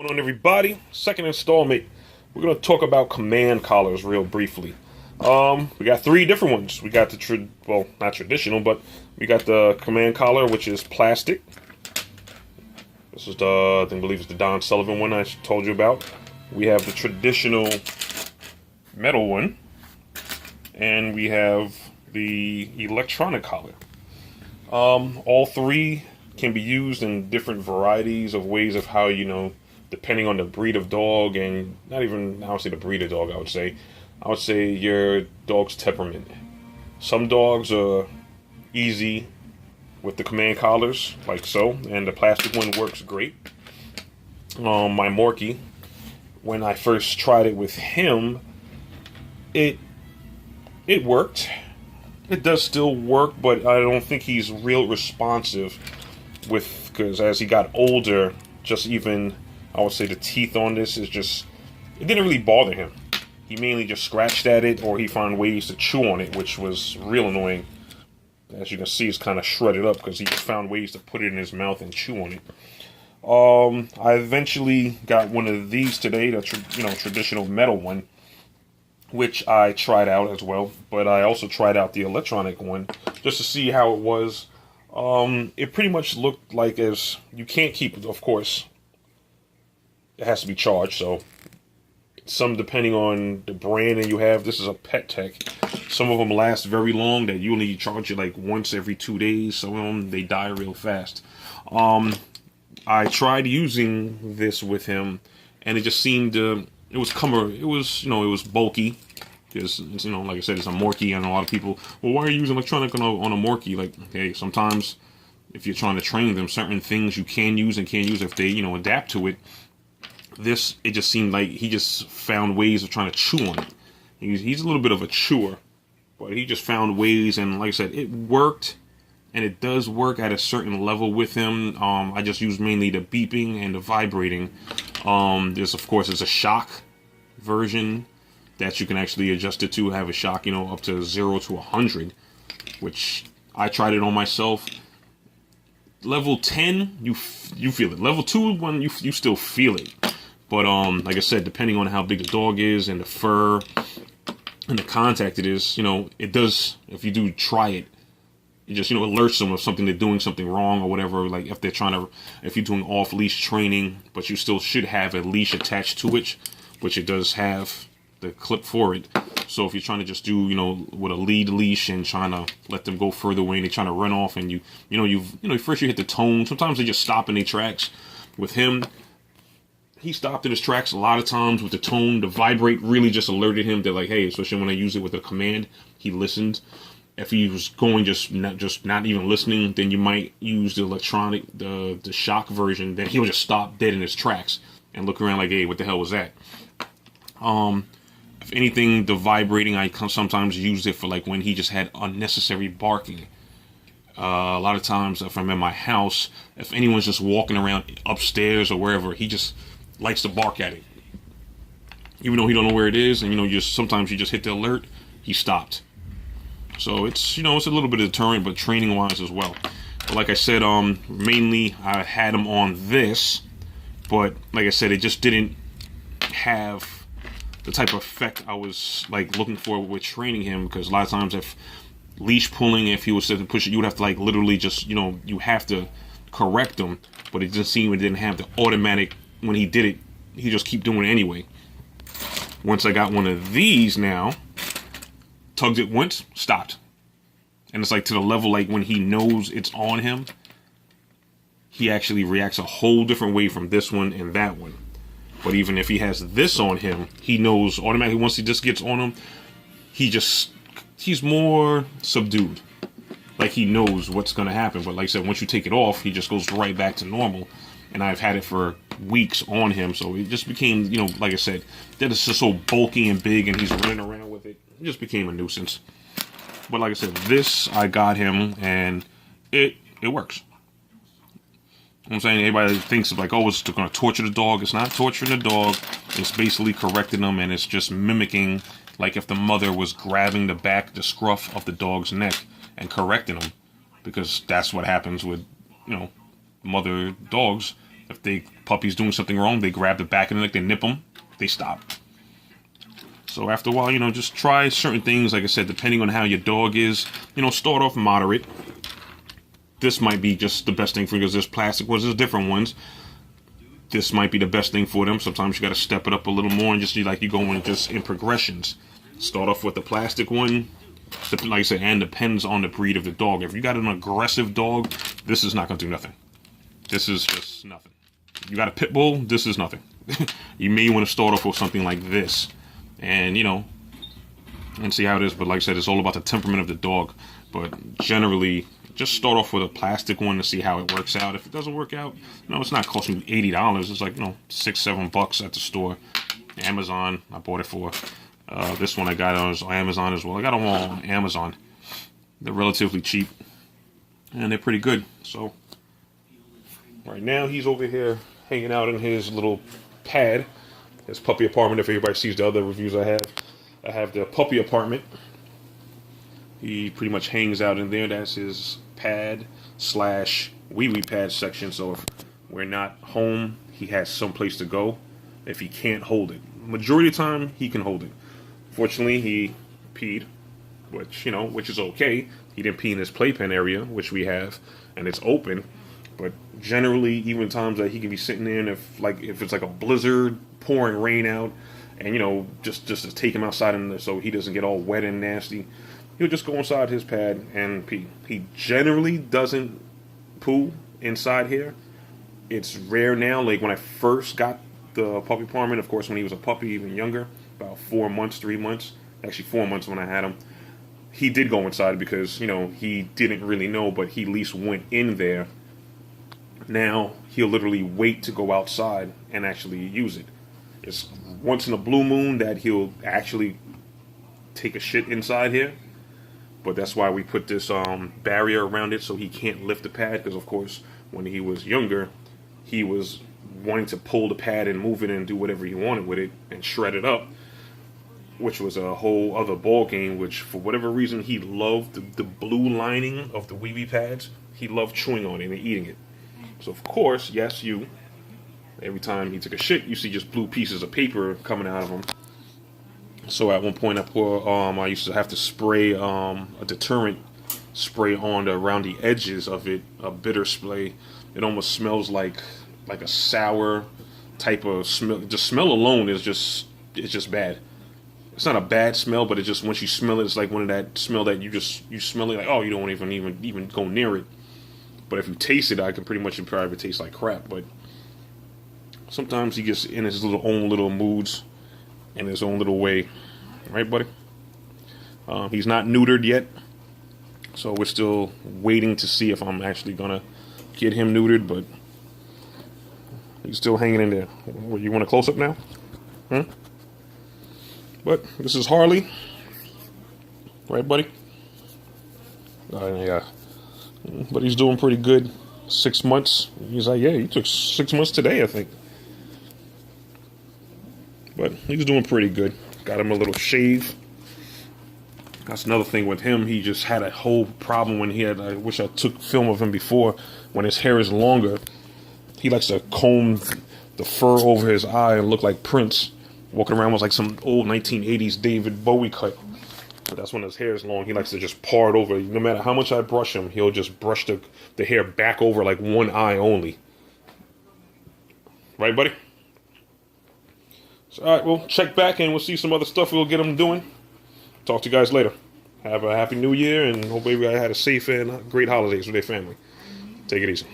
Going on, everybody? Second installment. We're going to talk about command collars real briefly. We got three different ones. We got the not traditional, but we got the command collar, which is plastic. This is I believe it's the Don Sullivan one I told you about. We have the traditional metal one, and we have the electronic collar. All three can be used in different varieties of ways of how, depending on the breed of dog, and not even, I would say the breed of dog, I would say your dog's temperament. Some dogs are easy with the command collars, like so, and the plastic one works great. My Morkie, when I first tried it with him, it worked. It does still work, but I don't think he's real responsive because as he got older, just even, I would say the teeth on this it didn't really bother him. He mainly just scratched at it, or he found ways to chew on it, which was real annoying. As you can see, it's kind of shredded up because he found ways to put it in his mouth and chew on it. I eventually got one of these today, the traditional metal one, which I tried out as well. But I also tried out the electronic one just to see how it was. It pretty much looked like you can't keep it, of course. It has to be charged, so some depending on the brand that you have. This is a Pet Tech. Some of them last very long, that you only charge it like once every 2 days. Some of them, they die real fast. I tried using this with him, and it just seemed it was bulky. Because, like I said, it's a Morkie, and a lot of people, well, why are you using electronic on a Morkie? Like, hey, sometimes if you're trying to train them, certain things you can use and can't use if they, adapt to it. It just seemed like he just found ways of trying to chew on it. He's a little bit of a chewer, but he just found ways, and like I said, it worked, and it does work at a certain level with him. I just use mainly the beeping and the vibrating. There's a shock version that you can actually adjust it to have a shock, up to 0 to 100, which I tried it on myself. Level 10, you feel it. Level 2, when you still feel it. But like I said, depending on how big the dog is and the fur and the contact it is, it does. If you do try it, it just alerts them of something, they're doing something wrong or whatever. Like if you're doing off leash training, but you still should have a leash attached to it, which it does have the clip for it. So if you're trying to just do, with a lead leash and trying to let them go further away and they're trying to run off, and first you hit the tone. Sometimes they just stop in their tracks. With him, he stopped in his tracks a lot of times with the tone. The vibrate really just alerted him that, like, hey, especially when I use it with a command, he listened. If he was going just not even listening, then you might use the electronic, the shock version. Then he'll just stop dead in his tracks and look around like, hey, what the hell was that? If anything, the vibrating, I sometimes use it for like when he just had unnecessary barking. A lot of times, if I'm in my house, if anyone's just walking around upstairs or wherever, he just likes to bark at it, even though he don't know where it is. And sometimes you just hit the alert, he stopped. So it's it's a little bit of deterrent, but training wise as well. But like I said, mainly I had him on this, but like I said, it just didn't have the type of effect I was like looking for with training him. Because a lot of times, if leash pulling, if he was to push it, you would have to like literally just you have to correct him. But it didn't have the automatic. When he did it, he just keep doing it anyway. Once I got one of these now, tugged it once, stopped, and it's like to the level like when he knows it's on him, he actually reacts a whole different way from this one and that one. But even if he has this on him, he knows automatically once he just gets on him, he's more subdued. Like he knows what's going to happen. But like I said, once you take it off, he just goes right back to normal. And I've had it for weeks on him. So it just became, like I said, that it's just so bulky and big and he's running around with it. It just became a nuisance. But like I said, this, I got him and it works. I'm saying everybody thinks of like, oh, it's going to torture the dog. It's not torturing the dog. It's basically correcting them, and it's just mimicking like if the mother was grabbing the scruff of the dog's neck and correcting them, because that's what happens with, mother dogs. If the puppy's doing something wrong, they grab the back of the neck, they nip them, they stop. So after a while, just try certain things. Like I said, depending on how your dog is, start off moderate. This might be just the best thing for you because there's plastic ones, there's different ones. This might be the best thing for them. Sometimes you got to step it up a little more and just you go in just in progressions. Start off with the plastic one. Like I said, and depends on the breed of the dog. If you got an aggressive dog, this is not going to do nothing. This is just nothing. You got a pit bull, this is nothing. You may want to start off with something like this. And, and see how it is. But like I said, it's all about the temperament of the dog. But generally, just start off with a plastic one to see how it works out. If it doesn't work out, it's not costing you $80. It's like, $6-7 at the store. Amazon, I bought it for. This one I got on Amazon as well. I got them all on Amazon. They're relatively cheap. And they're pretty good. So, right now, he's over here hanging out in his little pad. His puppy apartment. If everybody sees the other reviews I have the puppy apartment. He pretty much hangs out in there. That's his pad / wee wee pad section. So if we're not home, he has some place to go if he can't hold it. Majority of the time, he can hold it. Fortunately, he peed, which is okay. He didn't pee in his playpen area, which we have, and it's open. But generally, even times that he can be sitting there, and if it's like a blizzard, pouring rain out, and just to take him outside and so he doesn't get all wet and nasty, he'll just go inside his pad and pee. He generally doesn't poo inside here. It's rare now. Like when I first got the puppy apartment, of course, when he was a puppy, even younger, about 4 months, 3 months, actually 4 months when I had him, he did go inside because he didn't really know, but he at least went in there. Now he'll literally wait to go outside and actually use it. It's once in a blue moon that he'll actually take a shit inside here. But that's why we put this barrier around it so he can't lift the pad. Because, of course, when he was younger, he was wanting to pull the pad and move it and do whatever he wanted with it and shred it up, which was a whole other ball game, which for whatever reason he loved the blue lining of the wee wee pads. He loved chewing on it and eating it. So, of course, yes, every time he took a shit, you see just blue pieces of paper coming out of him. So at one point I used to have to spray a deterrent spray on around the edges of it, a bitter spray. It almost smells like a sour type of smell. The smell alone is just bad. It's not a bad smell, but it just once you smell it, it's like one of that smell that you smell it like, oh, you don't want to even go near it. But if you taste it, I can pretty much imply it tastes like crap. But sometimes he gets in his own little moods, in his own little way, right, buddy? He's not neutered yet, so we're still waiting to see if I'm actually gonna get him neutered. But he's still hanging in there. You want a close up now? But this is Harley, right, buddy? Yeah. But he's doing pretty good. 6 months. He's like, yeah, he took 6 months today, I think. But he's doing pretty good. Got him a little shave. That's another thing with him. He just had a whole problem when I wish I took film of him before. When his hair is longer, he likes to comb the fur over his eye and look like Prince. Walking around with like some old 1980s David Bowie cut. So that's when his hair is long. He likes to just part over. No matter how much I brush him, he'll just brush the hair back over like one eye only. Right, buddy? So, all right, we'll check back and we'll see some other stuff we'll get him doing. Talk to you guys later. Have a happy new year and hope everybody had a safe and great holidays with their family. Take it easy.